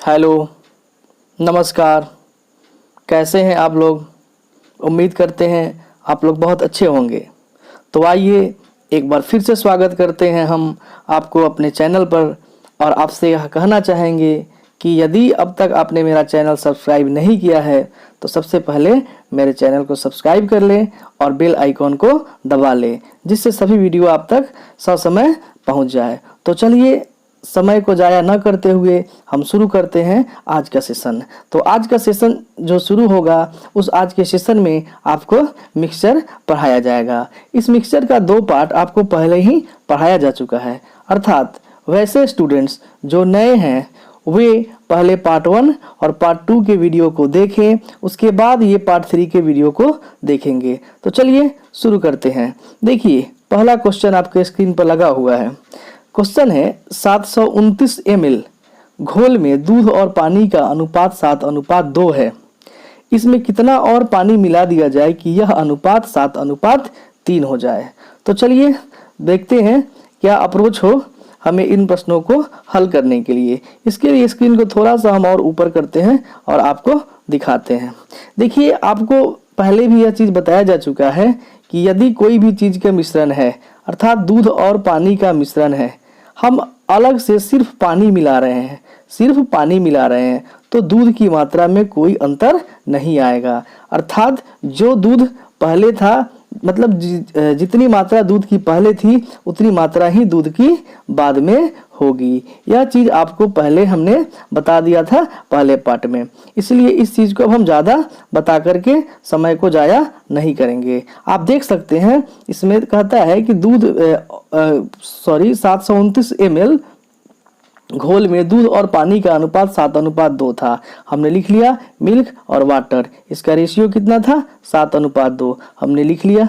Hello, नमस्कार। कैसे हैं आप लोग? उम्मीद करते हैं आप लोग बहुत अच्छे होंगे। तो आइए एक बार फिर से स्वागत करते हैं हम आपको अपने चैनल पर, और आपसे यह कहना चाहेंगे कि यदि अब तक आपने मेरा चैनल सब्सक्राइब नहीं किया है तो सबसे पहले मेरे चैनल को सब्सक्राइब कर लें और बेल आइकॉन को दबा लें, जिससे सभी वीडियो आप तक ससमय पहुंच जाए। तो चलिए, समय को ज़ाया न करते हुए हम शुरू करते हैं आज का सेशन। तो आज का सेशन जो शुरू होगा, उस आज के सेशन में आपको मिक्सचर पढ़ाया जाएगा। इस मिक्सचर का 2 पार्ट आपको पहले ही पढ़ाया जा चुका है, अर्थात वैसे स्टूडेंट्स जो नए हैं वे पहले पार्ट 1 और पार्ट 2 के वीडियो को देखें, उसके बाद ये पार्ट 3 के वीडियो को देखेंगे। तो चलिए शुरू करते हैं। देखिए, पहला क्वेश्चन आपके स्क्रीन पर लगा हुआ है। क्वेश्चन है 729 ml घोल में दूध और पानी का अनुपात 7:2 है। इसमें कितना और पानी मिला दिया जाए कि यह अनुपात 7:3 हो जाए। तो चलिए देखते हैं क्या अप्रोच हो हमें इन प्रश्नों को हल करने के लिए। इसके लिए स्क्रीन को थोड़ा सा हम और ऊपर करते हैं और आपको दिखाते हैं। देखिए, आपको पहले भी यह चीज़ बताया जा चुका है कि यदि कोई भी चीज़ का मिश्रण है, अर्थात दूध और पानी का मिश्रण है, हम अलग से सिर्फ पानी मिला रहे हैं तो दूध की मात्रा में कोई अंतर नहीं आएगा। अर्थात जो दूध पहले था, मतलब जितनी मात्रा दूध की पहले थी उतनी मात्रा ही दूध की बाद में होगी। यह चीज़ आपको पहले हमने बता दिया था पहले पार्ट में, इसलिए इस चीज़ को अब हम ज़्यादा बता करके समय को जाया नहीं करेंगे। आप देख सकते हैं इसमें कहता है कि 729 ml घोल में दूध और पानी का अनुपात 7:2 था। हमने लिख लिया मिल्क और वाटर, इसका रेशियो कितना था? 7:2 हमने लिख लिया।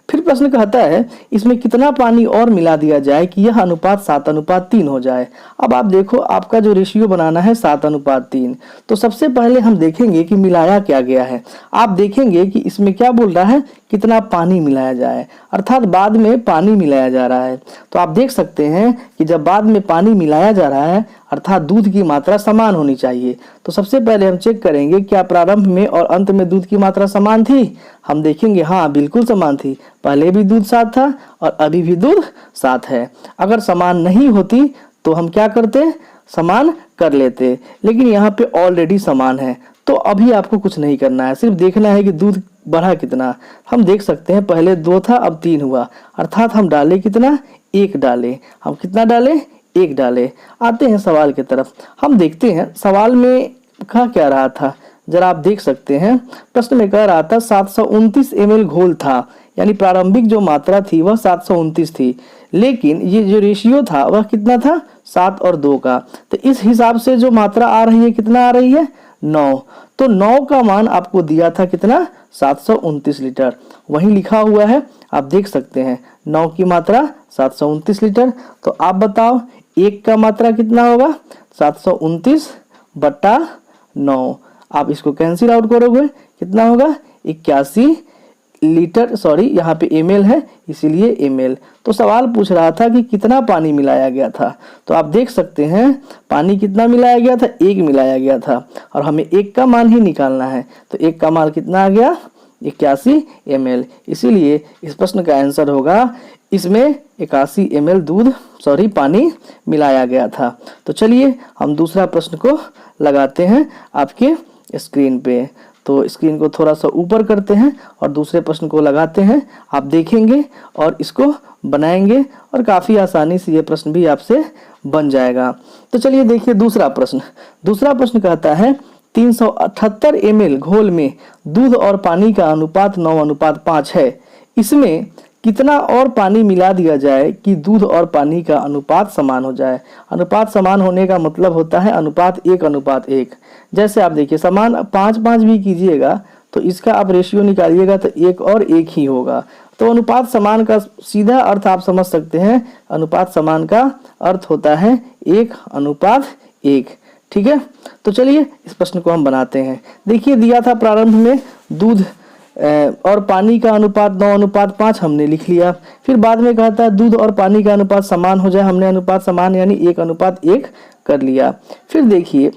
फिर प्रश्न कहता है इसमें कितना पानी और मिला दिया जाए कि यह अनुपात 7:3 हो जाए। अब आप देखो, आपका जो रेशियो बनाना है 7:3, तो सबसे पहले हम देखेंगे कि मिलाया क्या गया है। आप देखेंगे कि इसमें क्या बोल रहा है, कितना पानी मिलाया जाए, अर्थात बाद में पानी मिलाया जा रहा है। तो आप देख सकते हैं कि जब बाद में पानी मिलाया जा रहा है अर्थात दूध की मात्रा समान होनी चाहिए। तो सबसे पहले हम चेक करेंगे क्या प्रारंभ में और अंत में दूध की मात्रा समान थी। हम देखेंगे हाँ, बिल्कुल समान थी। पहले भी दूध 7 था और अभी भी दूध 7 है। अगर समान नहीं होती तो हम क्या करते, समान कर लेते, लेकिन यहाँ पे ऑलरेडी समान है। तो अभी आपको कुछ नहीं करना है, सिर्फ देखना है कि दूध बढ़ा कितना। हम देख सकते हैं पहले 2 था, अब 3 हुआ, अर्थात हम डाले कितना, 1 डाले। हम कितना डाले, 1 डाले। आते हैं सवाल की तरफ। हम देखते हैं सवाल में कहा क्या रहा था, जरा आप देख सकते हैं। प्रश्न में कह रहा था 729 ml घोल था, यानी प्रारंभिक जो मात्रा थी वह 729 थी, लेकिन ये जो रेशियो था वह कितना था, 7 और 2 का। तो इस हिसाब से जो मात्रा आ रही है, कितना आ रही है, 9। तो 9 का मान आपको दिया था कितना, 729 लीटर। वहीं लिखा हुआ है, आप देख सकते हैं 9 की मात्रा 729 लीटर। तो आप बताओ 1 का मात्रा कितना होगा, 729/9। आप इसको कैंसिल आउट करोगे, कितना होगा, 81 लीटर। सॉरी, यहाँ पे ml है इसीलिए ml। तो सवाल पूछ रहा था कि कितना पानी मिलाया गया था। तो आप देख सकते हैं पानी कितना मिलाया गया था, 1 मिलाया गया था, और हमें 1 का मान ही निकालना है। तो 1 का मान कितना आ गया, 81 ml। इसीलिए इस प्रश्न का आंसर होगा, इसमें 81 ml पानी मिलाया गया था। तो चलिए हम दूसरा प्रश्न को लगाते हैं आपके स्क्रीन पे। तो स्क्रीन को थोड़ा सा ऊपर करते हैं और दूसरे प्रश्न को लगाते हैं। आप देखेंगे और इसको बनाएंगे और काफ़ी आसानी से ये प्रश्न भी आपसे बन जाएगा। तो चलिए देखिए दूसरा प्रश्न कहता है 378 ml घोल में दूध और पानी का अनुपात 9:5 है। इसमें कितना और पानी मिला दिया जाए कि दूध और पानी का अनुपात समान हो जाए। अनुपात समान होने का मतलब होता है अनुपात 1:1। जैसे आप देखिए, समान 5-5 भी कीजिएगा तो इसका आप रेशियो निकालिएगा तो 1 और 1 ही होगा। तो अनुपात समान का सीधा अर्थ आप समझ सकते हैं, अनुपात समान का अर्थ होता है 1:1। ठीक है, तो चलिए इस प्रश्न को हम बनाते हैं। देखिए, दिया था प्रारंभ में दूध और पानी का अनुपात 9:5 हमने लिख लिया। फिर बाद में कहता है दूध और पानी का अनुपात समान हो जाए, हमने अनुपात समान यानी 1:1 कर लिया। फिर देखिए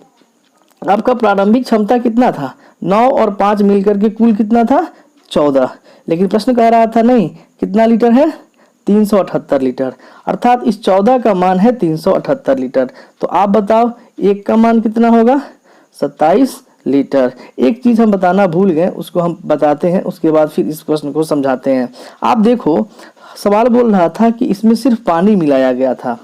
आपका प्रारंभिक क्षमता कितना था, 9 और 5 मिलकर के कुल कितना था, 14। लेकिन प्रश्न कह रहा था नहीं, कितना लीटर है, 378 लीटर, अर्थात इस 14 का मान है 378 लीटर। तो आप बताओ एक का मान कितना होगा, 27 लीटर। एक चीज हम बताना भूल गए, उसको हम बताते हैं, उसके बाद फिर इस प्रश्न को समझाते हैं। आप देखो, सवाल बोल रहा था कि इसमें सिर्फ पानी मिलाया गया था।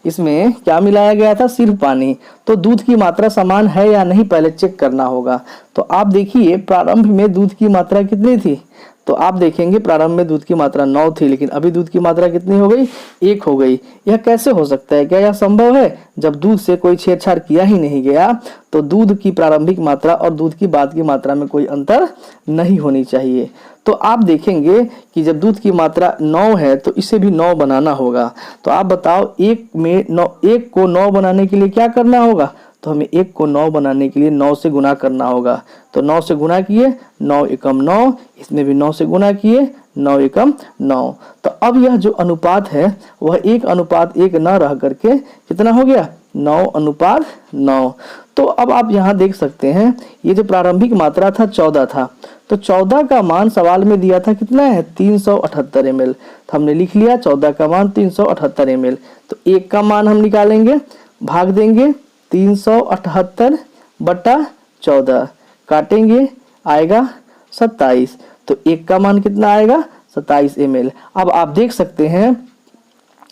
इसमें क्या मिलाया गया था, सिर्फ पानी। तो दूध की मात्रा समान है या नहीं पहले चेक करना होगा। तो आप देखिए प्रारंभ में दूध की मात्रा कितनी थी, तो आप देखेंगे प्रारंभ में दूध की मात्रा 9 थी, लेकिन अभी दूध की मात्रा कितनी हो गई, 1 हो गई। यह कैसे हो सकता है, क्या यह संभव है? जब दूध से कोई छेड़छाड़ किया ही नहीं गया तो दूध की प्रारंभिक मात्रा और दूध की बाद की मात्रा में कोई अंतर नहीं होनी चाहिए। तो आप देखेंगे कि जब दूध की मात्रा 9 है तो इसे भी 9 बनाना होगा। तो आप बताओ एक को 9 बनाने के लिए क्या करना होगा, तो हमें 1 को 9 बनाने के लिए 9 से गुना करना होगा। तो 9 से गुना किए, 9 एकम 9, इसमें भी 9 से गुना किए, 9 एकम 9। तो अब यह जो अनुपात है वह 1:1 न रह करके कितना हो गया, 9:9। तो अब आप यहाँ देख सकते हैं ये जो प्रारंभिक मात्रा था 14 था, तो 14 का मान सवाल में दिया था कितना है, 378 ml। तो हमने लिख लिया 14 का मान 378 ml। तो 1 का मान हम निकालेंगे, भाग देंगे 378 बटा 14, काटेंगे आएगा 27। तो 1 का मान कितना आएगा, 27 ml। अब आप देख सकते हैं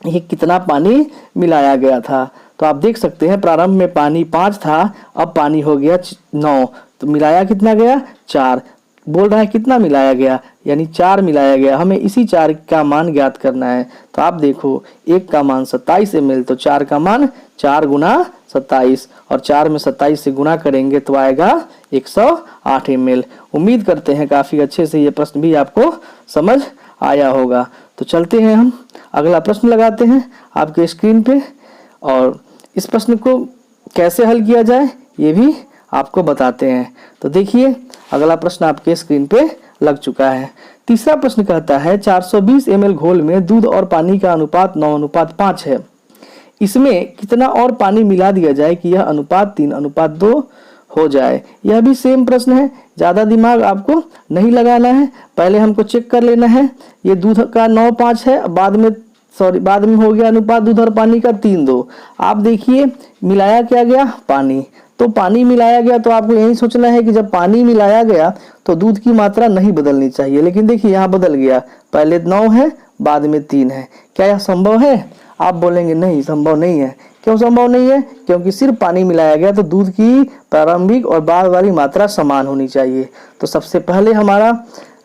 ये कितना पानी मिलाया गया था। तो आप देख सकते हैं प्रारंभ में पानी 5 था, अब पानी हो गया 9। तो मिलाया कितना गया, 4। बोल रहा है कितना मिलाया गया, यानी 4 मिलाया गया। हमें इसी 4 का मान ज्ञात करना है। तो आप देखो 1 का मान 27 ml, तो 4 का मान 4 गुना 27, और 4 में 27 से गुना करेंगे तो आएगा 108 ml। उम्मीद करते हैं काफी अच्छे से ये प्रश्न भी आपको समझ आया होगा। तो चलते हैं हम अगला प्रश्न लगाते हैं आपके स्क्रीन पे, और इस प्रश्न को कैसे हल किया जाए ये भी आपको बताते हैं। तो देखिए अगला प्रश्न आपके स्क्रीन पे लग चुका है। तीसरा प्रश्न कहता है 420 ml घोल में दूध और पानी का अनुपात 9:5 है। इसमें कितना और पानी मिला दिया जाए कि यह अनुपात 3:2 हो जाए। यह भी सेम प्रश्न है, ज्यादा दिमाग आपको नहीं लगाना है। पहले हमको चेक कर लेना है, ये दूध का 9:5 है, बाद में हो गया अनुपात दूध और पानी का 3:2। आप देखिए मिलाया क्या गया, पानी। तो पानी मिलाया गया तो आपको यही सोचना है कि जब पानी मिलाया गया तो दूध की मात्रा नहीं बदलनी चाहिए, लेकिन देखिए यहाँ बदल गया, पहले 9 है बाद में 3 है। क्या यह संभव है? आप बोलेंगे नहीं, संभव नहीं है। क्यों संभव नहीं है? क्योंकि सिर्फ पानी मिलाया गया, तो दूध की प्रारंभिक और बाद वाली मात्रा समान होनी चाहिए। तो सबसे पहले हमारा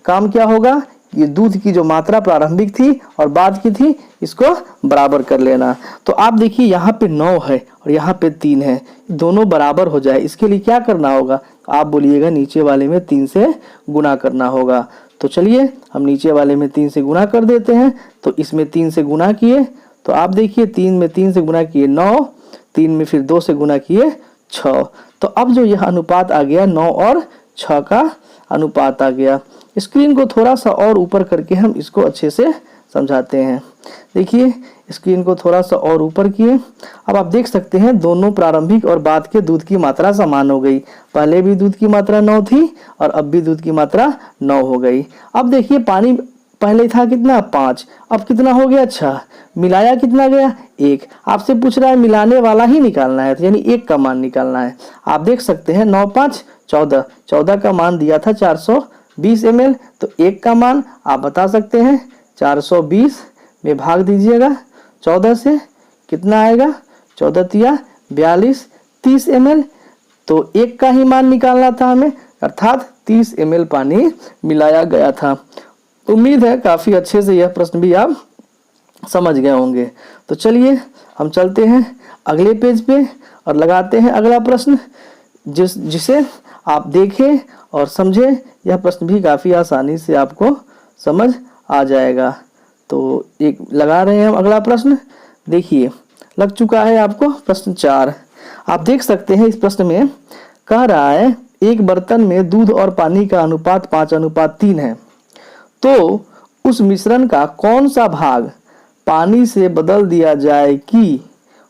काम क्या होगा, ये दूध की जो मात्रा प्रारंभिक थी और बाद की थी इसको बराबर कर लेना। तो आप देखिए यहाँ पे 9 है और यहाँ पे 3 है, दोनों बराबर हो जाए इसके लिए क्या करना होगा, आप बोलिएगा नीचे वाले में 3 से गुना करना होगा। तो चलिए हम नीचे वाले में 3 से गुना कर देते हैं। तो इसमें 3 से गुना किए तो आप देखिए 3 में 3 से गुना किए 9, 3 में फिर 2 से गुना किए 6। तो अब जो यह अनुपात आ गया 9 और 6 का अनुपात आ गया। स्क्रीन को थोड़ा सा और ऊपर करके हम इसको अच्छे से समझाते हैं। देखिए स्क्रीन को थोड़ा सा और ऊपर किए, अब आप देख सकते हैं दोनों प्रारंभिक और बाद के दूध की मात्रा समान हो गई। पहले भी दूध की मात्रा 9 थी और अब भी दूध की मात्रा 9 हो गई। अब देखिए पानी पहले था कितना, 5, अब कितना हो गया, 6। मिलाया कितना गया, 1। आपसे पूछ रहा है मिलाने वाला ही निकालना है, तो यानी 1 का मान निकालना है। आप देख सकते हैं 9, 5, 14, 14 का मान दिया था 420 ml, तो 1 का मान आप बता सकते हैं 420 में भाग दीजिएगा 14 से, कितना आएगा, 14 तिया 42, 30 ml। तो 1 का ही मान निकालना था हमें, अर्थात 30 ml पानी मिलाया गया था। उम्मीद है काफी अच्छे से यह प्रश्न भी आप समझ गए होंगे। तो चलिए हम चलते हैं अगले पेज पे और लगाते हैं अगला प्रश्न, जिसे आप देखें और समझें। यह प्रश्न भी काफी आसानी से आपको समझ आ जाएगा। तो एक लगा रहे हैं हम अगला प्रश्न। देखिए लग चुका है आपको प्रश्न 4। आप देख सकते हैं इस प्रश्न में कह रहा है एक बर्तन में दूध और पानी का अनुपात 5:3 है, तो उस मिश्रण का कौन सा भाग पानी से बदल दिया जाए कि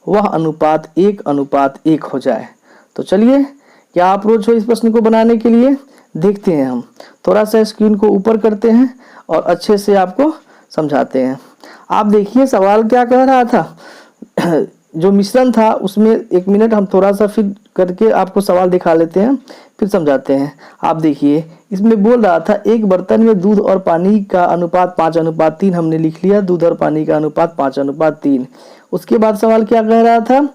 वह अनुपात 1:1 हो जाए। तो चलिए क्या अप्रोच हो इस प्रश्न को बनाने के लिए, देखते हैं हम। थोड़ा सा स्क्रीन को ऊपर करते हैं और अच्छे से आपको समझाते हैं। आप देखिए सवाल क्या कह रहा था। जो मिश्रण था उसमें, एक मिनट हम थोड़ा सा फिर करके आपको सवाल दिखा लेते हैं, फिर समझाते हैं। आप देखिए इसमें बोल रहा था एक बर्तन में दूध और पानी का अनुपात 5:3 हमने लिख लिया, दूध और पानी का अनुपात 5:3। उसके बाद सवाल क्या कह रहा था,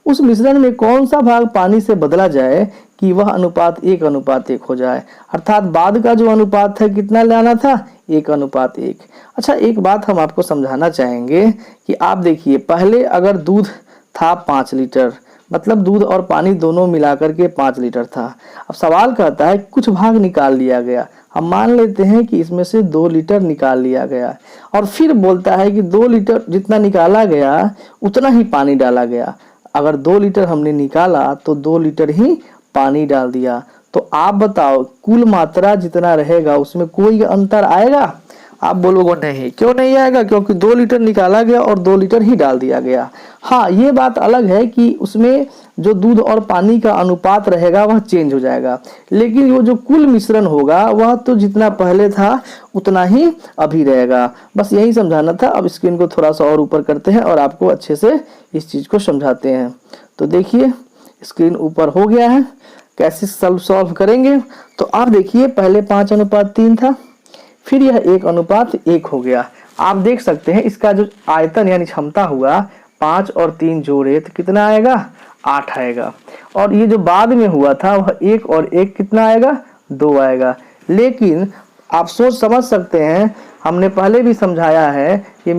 उस मिश्रण में कौन सा भाग पानी से बदला जाए कि वह अनुपात 1:1 हो जाए। अर्थात बाद का जो अनुपात है कितना लाना था, 1:1। अच्छा एक बात हम आपको समझाना चाहेंगे कि आप देखिए पहले अगर दूध था 5 लीटर, मतलब दूध और पानी दोनों मिलाकर के 5 लीटर था। अब सवाल कहता है कुछ भाग निकाल लिया गया, हम मान लेते हैं कि इसमें से 2 लीटर निकाल लिया गया, और फिर बोलता है कि 2 लीटर जितना निकाला गया उतना ही पानी डाला गया। अगर 2 लीटर हमने निकाला तो 2 लीटर ही पानी डाल दिया, तो आप बताओ कुल मात्रा जितना रहेगा उसमें कोई अंतर आएगा? आप बोलोगे नहीं, क्यों नहीं आएगा, क्योंकि 2 लीटर निकाला गया और 2 लीटर ही डाल दिया गया। हाँ ये बात अलग है कि उसमें जो दूध और पानी का अनुपात रहेगा वह चेंज हो जाएगा, लेकिन वो जो कुल मिश्रण होगा वह तो जितना पहले था उतना ही अभी रहेगा। बस यही समझाना था। अब स्क्रीन को थोड़ा सा और ऊपर करते हैं और आपको अच्छे से इस चीज को समझाते हैं। तो देखिए स्क्रीन ऊपर हो गया है, कैसे सॉल्व करेंगे। तो आप देखिए पहले 5:3 था, फिर यह 1:1 हो गया। आप देख सकते हैं इसका जो आयतन यानी क्षमता हुआ 5 और 3 जोड़े तो कितना आएगा, 8 आएगा। और ये जो बाद में हुआ था वह 1 और 1 कितना आएगा, 2 आएगा। लेकिन आप सोच समझ सकते हैं, हमने पहले भी समझाया है कि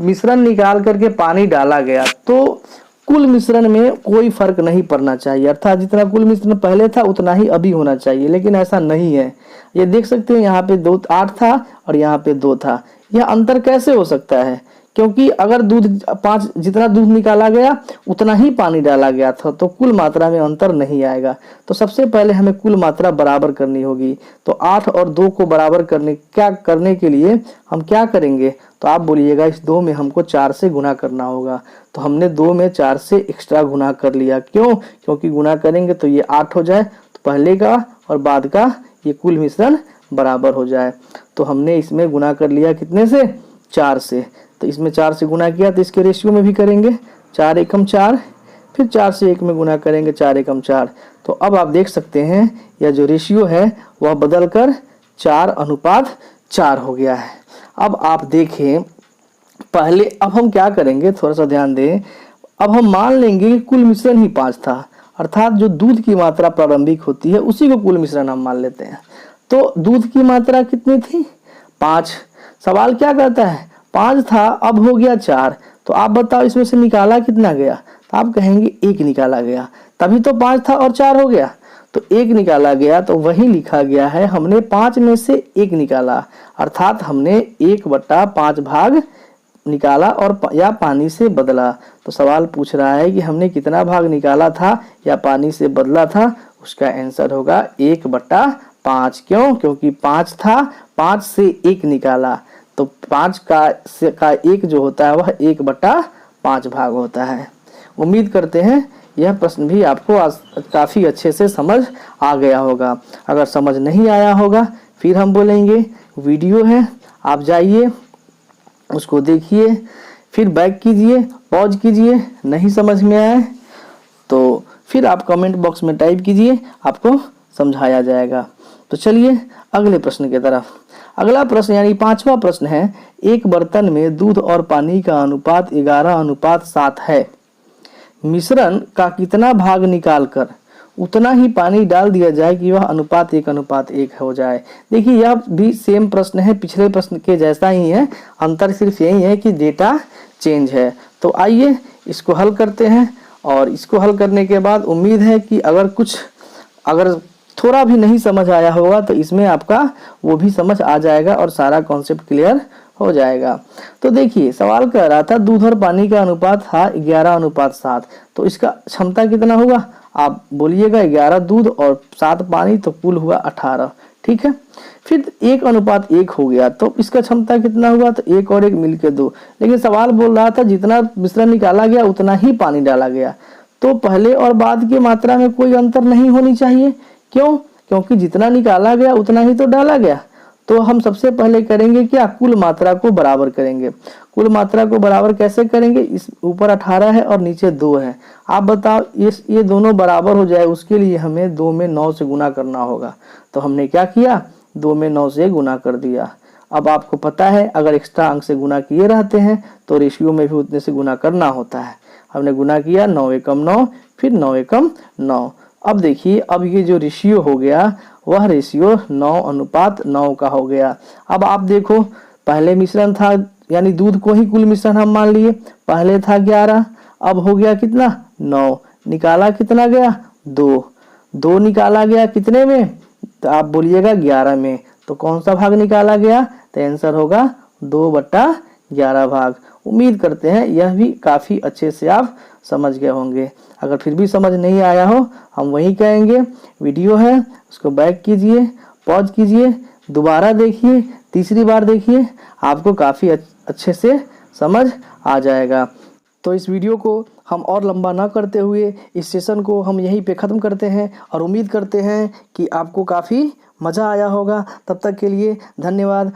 मिश्रण निकाल करके पानी डाला गया तो कुल मिश्रण में कोई फर्क नहीं पड़ना चाहिए, अर्थात जितना कुल मिश्रण पहले था उतना ही अभी होना चाहिए, लेकिन ऐसा नहीं है। ये देख सकते हैं यहाँ पे 8 था और यहाँ पे 2 था। यह अंतर कैसे हो सकता है, क्योंकि अगर दूध 5 जितना दूध निकाला गया उतना ही पानी डाला गया था तो कुल मात्रा में अंतर नहीं आएगा। तो सबसे पहले हमें कुल मात्रा बराबर करनी होगी। तो 8 और 2 को बराबर करने के लिए हम क्या करेंगे, तो आप बोलिएगा इस 2 में हमको 4 से गुना करना होगा। तो हमने 2 में 4 से एक्स्ट्रा गुना कर लिया। क्यों, क्योंकि गुना करेंगे तो ये 8 हो जाए, तो पहले का और बाद का ये कुल मिश्रण बराबर हो जाए। तो हमने इसमें गुना कर लिया कितने से, 4 से। तो इसमें 4 से गुना किया तो इसके रेशियो में भी करेंगे, 4 एकम 4, फिर 4 से 1 में गुना करेंगे, 4 एकम 4। तो अब आप देख सकते हैं यह जो रेशियो है वह बदलकर 4:4 हो गया है। अब आप देखें पहले, अब हम क्या करेंगे, थोड़ा सा ध्यान दें। अब हम मान लेंगे कि कुल मिश्रण ही 5 था, अर्थात जो दूध की मात्रा प्रारंभिक होती है उसी को कुल मिश्रण हम मान लेते हैं। तो दूध की मात्रा कितनी थी, 5। सवाल क्या कहता है, 5 था अब हो गया 4। तो आप बताओ इसमें से निकाला कितना गया, तो आप कहेंगे 1 निकाला गया, तभी तो 5 था और 4 हो गया। तो 1 निकाला गया, तो वही लिखा गया है हमने 5 में से 1 निकाला, अर्थात हमने 1/5 भाग निकाला और या पानी से बदला। तो सवाल पूछ रहा है कि हमने कितना भाग निकाला था या पानी से बदला था, उसका आंसर होगा 1/5। क्यों, क्योंकि 5 था, 5 से 1 निकाला, तो 5 का 1 जो होता है वह 1/5 भाग होता है। उम्मीद करते हैं यह प्रश्न भी आपको काफ़ी अच्छे से समझ आ गया होगा। अगर समझ नहीं आया होगा फिर हम बोलेंगे, वीडियो है आप जाइए उसको देखिए, फिर बैक कीजिए, पॉज कीजिए, नहीं समझ में आए तो फिर आप कमेंट बॉक्स में टाइप कीजिए, आपको समझाया जाएगा। तो चलिए अगले प्रश्न की तरफ। अगला प्रश्न यानी 5वां प्रश्न है, एक बर्तन में दूध और पानी का अनुपात 11:7 है, मिश्रण का कितना भाग निकालकर उतना ही पानी डाल दिया जाए कि वह अनुपात 1:1 हो जाए। देखिए यह भी सेम प्रश्न है, पिछले प्रश्न के जैसा ही है, अंतर सिर्फ यही है कि डेटा चेंज है। तो आइए इसको हल करते हैं, और इसको हल करने के बाद उम्मीद है कि अगर थोड़ा भी नहीं समझ आया होगा तो इसमें आपका वो भी समझ आ जाएगा और सारा कॉन्सेप्ट क्लियर हो जाएगा। तो देखिए सवाल कह रहा था दूध और पानी का अनुपात था 11:7, तो इसका क्षमता कितना होगा, आप बोलिएगा 11 दूध और 7 पानी, तो कुल हुआ 18। ठीक है, फिर 1:1 हो गया, तो इसका क्षमता कितना हुआ, तो 1 और 1 मिलके 2। लेकिन सवाल बोल रहा था जितना मिश्रण निकाला गया उतना ही पानी डाला गया, तो पहले और बाद की मात्रा में कोई अंतर नहीं होनी चाहिए। क्यों? क्योंकि जितना निकाला गया उतना ही तो डाला गया। तो हम सबसे पहले करेंगे क्या, कुल मात्रा को बराबर करेंगे। कुल मात्रा को बराबर कैसे करेंगे, इस ऊपर 18 है और नीचे 2 है। आप बताओ ये दोनों बराबर हो जाए, उसके लिए हमें 2 में 9 से गुना करना होगा। तो हमने क्या किया, 2 में 9 से गुना कर दिया। अब आपको पता है अगर एक्स्ट्रा अंक से गुना किए रहते हैं तो रेशियो में भी उतने से गुना करना होता है। हमने गुना किया 9 एकम 9, फिर 9 एकम 9। अब देखिए, अब ये जो रेशियो हो गया वह रेशियो 9:9 का हो गया। अब आप देखो, पहले मिश्रण था यानी दूध को ही कुल मिश्रण हम मान लिए, पहले था 11, अब हो गया कितना 9, निकाला कितना गया 2 निकाला गया कितने में, तो आप बोलिएगा 11 में। तो कौन सा भाग निकाला गया, तो आंसर होगा 2/11 भाग। उम्मीद करते हैं यह भी काफ़ी अच्छे से आप समझ गए होंगे। अगर फिर भी समझ नहीं आया हो, हम वही कहेंगे, वीडियो है उसको बैक कीजिए, पॉज कीजिए, दोबारा देखिए, तीसरी बार देखिए, आपको काफ़ी अच्छे से समझ आ जाएगा। तो इस वीडियो को हम और लंबा ना करते हुए इस सेशन को हम यहीं पे ख़त्म करते हैं और उम्मीद करते हैं कि आपको काफ़ी मज़ा आया होगा। तब तक के लिए धन्यवाद।